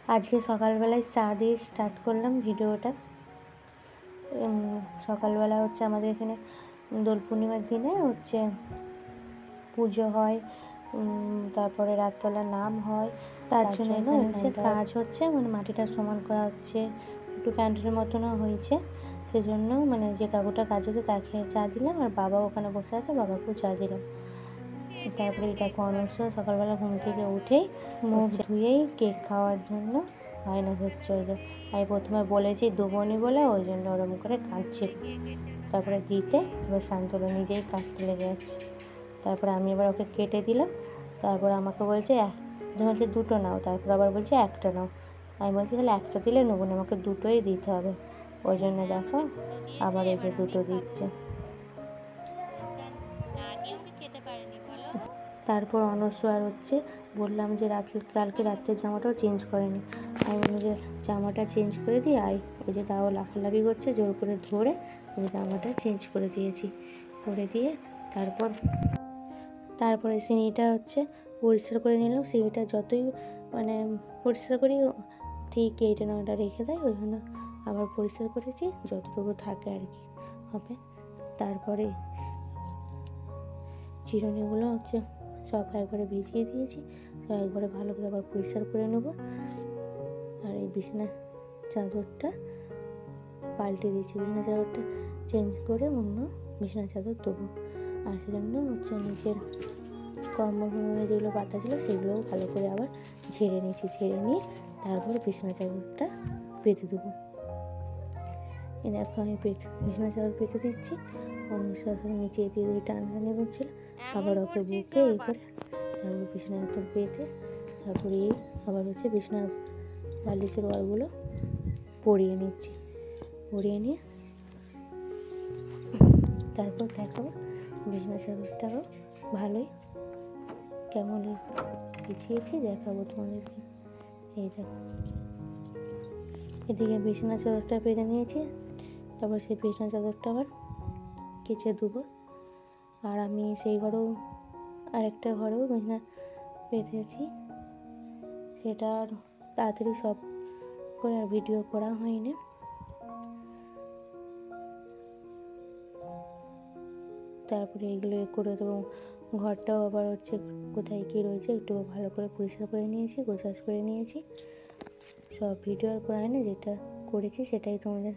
আজকে সকালবেলায় চা দিয়ে স্টার্ট করলাম ভিডিওটা। সকালবেলা হচ্ছে আমাদের এখানে দোল পূর্ণিমার দিনে হচ্ছে পুজো হয়, তারপরে রাতবেলা নাম হয়। তার জন্য হচ্ছে কাজ হচ্ছে, মানে মাটিটা সমান করা হচ্ছে, একটু প্যান্টের মতনও হয়েছে। সেজন্য মানে যে কাকুটা কাজ হচ্ছে তাকে চা দিলাম, আর বাবা ওখানে বসে আছে, বাবাকেও চা দিলাম। তারপরে এটা অনস্য সকালবেলা ঘুম থেকে উঠেই মুখ ধুয়েই কেক খাওয়ার জন্য বায়না হচ্ছে। ওই যে আমি প্রথমে বলেছি দুবনি বলে, ওই জন্য ওরম করে কাটছিল। তারপরে দিতে এবার শান্তলো নিজেই কাটতে লেগে যাচ্ছে। তারপরে আমি এবার ওকে কেটে দিলাম। তারপর আমাকে বলছে বলছে দুটো নাও, তারপর আবার বলছে একটা নাও। আমি বলছি তাহলে একটা দিলে নেবো না, আমাকে দুটোই দিতে হবে। ওই জন্য দেখো আবার এই যে দুটো দিচ্ছে। তারপর অনস্বর হচ্ছে বললাম যে কালকে রাত্রের জামাটাও চেঞ্জ করেনি। আমি বললাম যে জামাটা চেঞ্জ করে দিই আয়। ওই যে তাও লাফালাফি করছে, জোর করে ধরে ওই জামাটা চেঞ্জ করে দিয়েছি। করে দিয়ে তারপরে সিঁড়িটা হচ্ছে পরিষ্কার করে নিলাম। সিঁড়িটা যতই মানে পরিষ্কার করি ঠিক এইটা না ওটা রেখে দেয়, ওই জন্য আবার পরিষ্কার করেছি যতটুকু থাকে আর কি হবে। তারপরে চিরুনিগুলো হচ্ছে সব একবারে ভিজিয়ে দিয়েছি, সব একবারে ভালো করে আবার পরিষ্কার করে নেবো। আর এই বিছানা চাদরটা পাল্টে দিয়েছি, বিছানা চাদরটা চেঞ্জ করে অন্য বিছানা চাদর দেবো। আর সেজন্য হচ্ছে নিচের কম্বল যেগুলো পাতা ছিল সেগুলোও ভালো করে আবার ঝেড়ে নিয়েছি। ঝেড়ে নিয়ে তারপর বিছানা চাদরটা পেতে দেবো। এই দেখো আমি বিছানা চাদর পেতে দিচ্ছি। অনুসার নিচে দিয়ে টানাটানি করছিল, আবার ওকে বুকে এই করে তারপর বিছানা চাদর পেতে তারপরে আবার হচ্ছে বিছানার বালিশের ওয়ারগুলো পরিয়ে নিচ্ছি। পরিয়ে নিয়ে তারপর দেখাবো বিছানা চাদরটাও ভালোই কেমন বিছিয়েছি দেখাবো তোমাদেরকে। এই দেখো এদিকে বিছানা চাদরটা পেতে নিয়েছি, তারপর সেই বিছানা চাদরটা আবার কেচে দেবো। আর আমি সেই ঘরেও আরেকটা ঘরেও বিছানা পেতেছি, সেটা আর তাড়াতাড়ি সব করে আর ভিডিও করা হয়নি। তারপরে এইগুলো করে দেবো। ঘরটাও আবার হচ্ছে কোথায় কী রয়েছে একটু ভালো করে পরিষ্কার করে নিয়েছি, গোছাস করে নিয়েছি। সব ভিডিও আর করা হয়নি, যেটা করেছি সেটাই তোমাদের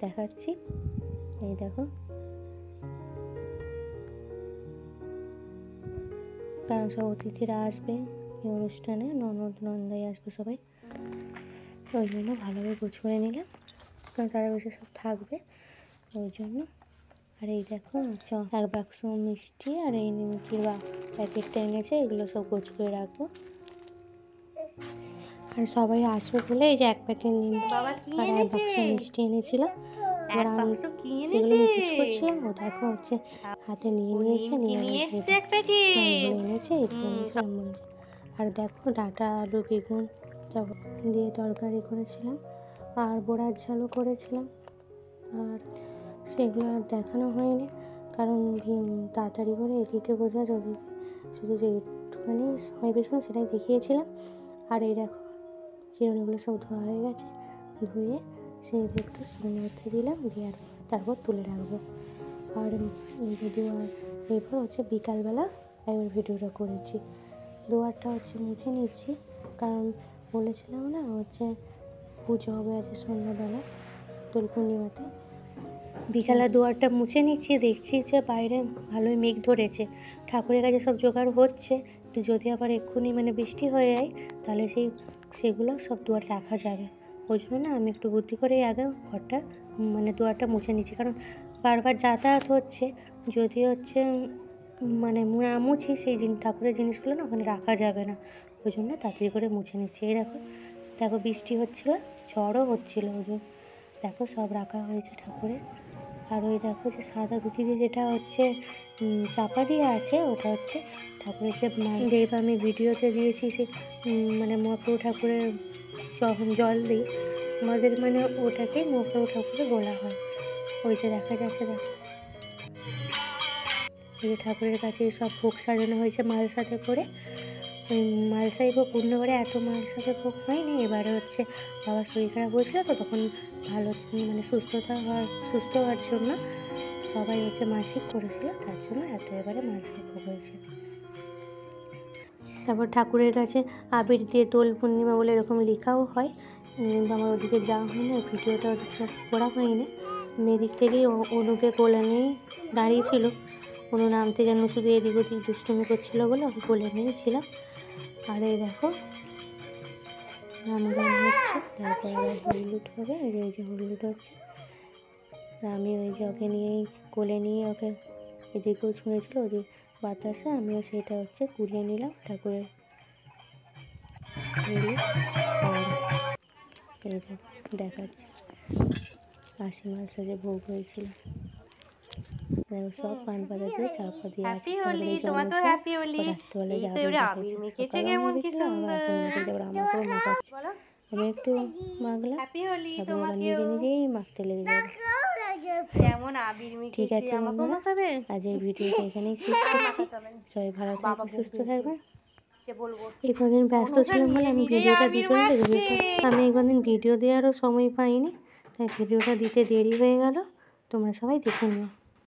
দেখাচ্ছি। এই দেখো, কারণ সব অতিথিরা আসবে এই অনুষ্ঠানে, ননদ নন্দাই আসবে সবাই, ওই জন্য ভালোভাবে গোছ করে নিলাম, কারণ তারা বসে সব থাকবে ওই জন্য। আর এই দেখো এক বাক্স মিষ্টি আর এই নিমকির প্যাকেটটা এনেছে, এগুলো সব গোছ করে রাখবো। আর সবাই আসবে বলে এই যে এক প্যাকেট নিমকি আর এক বাক্স মিষ্টি এনেছিল। এবার আমি সেগুলো গোছ করছিলাম। ও দেখো হচ্ছে হাতে নিয়ে নিয়েছে, এনেছে আর দেখো ডাঁটা আলু বেগুন দিয়ে তরকারি করেছিলাম, আর বড়ার ঝালও করেছিলাম। আর সেগুলো আর দেখানো হয়নি, কারণ তাড়াতাড়ি করে এদিকে বোঝা ওদিকে শুধু যে একটুখানি সময় পেয়েছিলাম সেটাই দেখিয়েছিলাম। আর এই দেখো চিরুনিগুলো সব ধোয়া হয়ে গেছে, ধুয়ে সেই একটু শুকনো করতে দিলাম, দিয়ে তারপর তুলে রাখবো। আর এই যে দুয়ার এরপর হচ্ছে বিকালবেলা একবার ভিডিওটা করেছি। দুয়ারটা হচ্ছে মুছে নিচ্ছি, কারণ বলেছিলাম না হচ্ছে পুজো হবে আজ সন্ধ্যাবেলা দোল পূর্ণিমাতে। বিকালে দুয়ারটা মুছে নিচ্ছি, দেখছি যে বাইরে ভালোই মেঘ ধরেছে, ঠাকুরের কাছে সব জোগাড় হচ্ছে। তো যদি আবার এক্ষুনি মানে বৃষ্টি হয়ে যায় তাহলে সেগুলো সব দুয়ার রাখা যাবে। ওই জন্য না আমি একটু বুদ্ধি করে আগে ঘরটা মানে দুয়ারটা মুছে নিচ্ছি, কারণ বারবার যাতায়াত হচ্ছে, যদি হচ্ছে মানে মুছি সেই ঠাকুরের জিনিসগুলো না ওখানে রাখা যাবে না, ওই জন্য তাড়াতাড়ি করে মুছে নিচ্ছি। এই দেখো বৃষ্টি হচ্ছিলো, ঝড়ও হচ্ছিলো, ওই জন্য দেখো সব রাখা হয়েছে ঠাকুরের। আর ওই দেখো যে সাদা ধুতি দিয়ে যেটা হচ্ছে চাপা দিয়ে আছে, ওটা হচ্ছে ঠাকুরের যে আমি ভিডিওতে দিয়েছি সে মানে মহাপ্রভু ঠাকুরের যখন জল দিই আমাদের মানে ওটাকে মহাপ্রভু ঠাকুরে বলা হয়। ওই যে দেখা যাচ্ছে, দেখো এই যে ঠাকুরের কাছে সব ভোগ সাজানো হয়েছে মাল সাথে করে। ওই মালসাই ভোগ অন্যবারে এত মালসাতে ভোগ হয়নি, এবারে হচ্ছে বাবার শরীর খারাপ হয়েছিল তো তখন ভালো মানে সুস্থ হওয়ার জন্য সবাই হচ্ছে মাসিক করেছিল, তার জন্য এবারে মালসাই ভোগ হয়েছে। তারপর ঠাকুরের কাছে আবির দিয়ে দোল পূর্ণিমা বলে এরকম লেখাও হয়, আমার ওদিকে যাওয়া হয়নি, ভিডিওটা ওদিকে করা হয়নি। এদিক থেকেই অনুকে কোলে নিয়েই দাঁড়িয়েছিল, অনু নামতে যেন শুধু এদিক ওদিক দুষ্টুমি করছিলো বলে ওকে কোলে নিয়েছিলাম। আর এই দেখো রামগান হচ্ছে, তারপর আবার হলুদ হবে, এই যে হলুদ হচ্ছে। আমি ওই যে ওকে নিয়েই কোলে নিয়ে ওকে এদিকেও ছুঁয়েছিল ওদিক বাতাসে, আমিও সেটা হচ্ছে কুলে নিলাম ঠাকুরের এই দেখাচ্ছে 80 মাসে যে ভোগ হয়েছিল, সব পান পাতা দিয়ে চাপা দিয়ে আছে। আমি একটু মাখলাম, আবার নিজে নিজেই মাখতে লেগে যাবে। ঠিক আছে বন্ধুরা, আজ এই ভিডিওটা এখানেই শেষ করছি। সবাই ভালো থাকবে, সুস্থ থাকবে। এই কদিন ব্যস্ত ছিলাম বলে আমি ভিডিওটা আমি এই কদিন ভিডিও দেওয়ারও সময় পাইনি, তাই ভিডিওটা দিতে দেরি হয়ে গেল। তোমরা সবাই দেখে নিও।